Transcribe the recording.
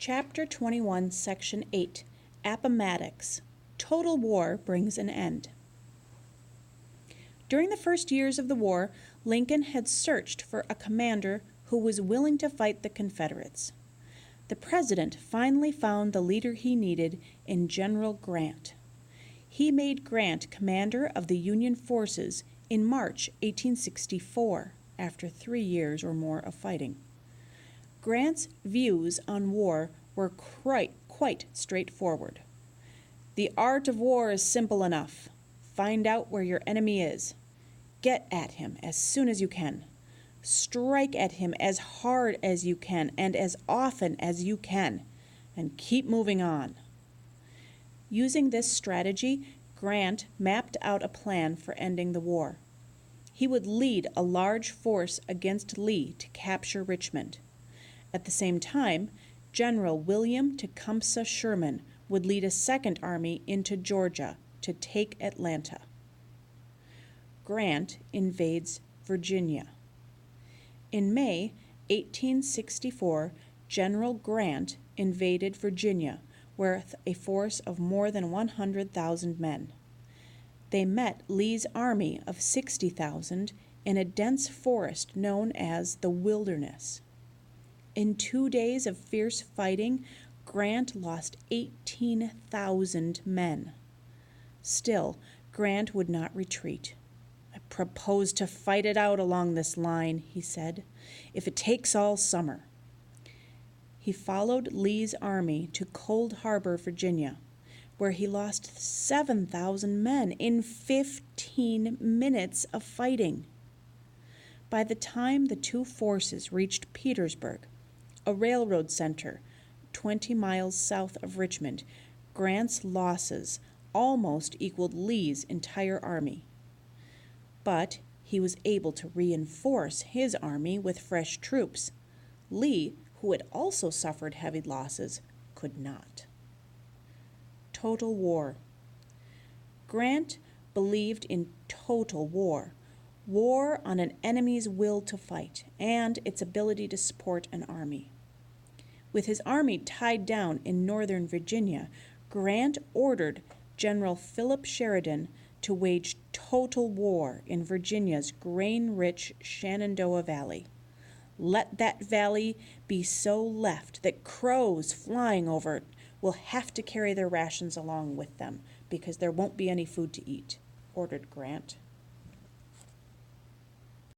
Chapter 21, Section 8, Appomattox. Total war brings an end. During the first years of the war, Lincoln had searched for a commander who was willing to fight the Confederates. The president finally found the leader he needed in General Grant. He made Grant commander of the Union forces in March 1864, after 3 years or more of fighting. Grant's views on war were quite straightforward. The art of war is simple enough. Find out where your enemy is. Get at him as soon as you can. Strike at him as hard as you can and as often as you can, and keep moving on. Using this strategy, Grant mapped out a plan for ending the war. He would lead a large force against Lee to capture Richmond. At the same time, General William Tecumseh Sherman would lead a second army into Georgia to take Atlanta. Grant invades Virginia. In May 1864, General Grant invaded Virginia with a force of more than 100,000 men. They met Lee's army of 60,000 in a dense forest known as the Wilderness. In 2 days of fierce fighting, Grant lost 18,000 men. Still, Grant would not retreat. "I propose to fight it out along this line," he said, "if it takes all summer." He followed Lee's army to Cold Harbor, Virginia, where he lost 7,000 men in 15 minutes of fighting. By the time the two forces reached Petersburg, a railroad center 20 miles south of Richmond, Grant's losses almost equaled Lee's entire army. But he was able to reinforce his army with fresh troops. Lee, who had also suffered heavy losses, could not. Total war. Grant believed in total war on an enemy's will to fight, and its ability to support an army. With his army tied down in northern Virginia, Grant ordered General Philip Sheridan to wage total war in Virginia's grain-rich Shenandoah Valley. Let that valley be so left that crows flying over it will have to carry their rations along with them because there won't be any food to eat, ordered Grant.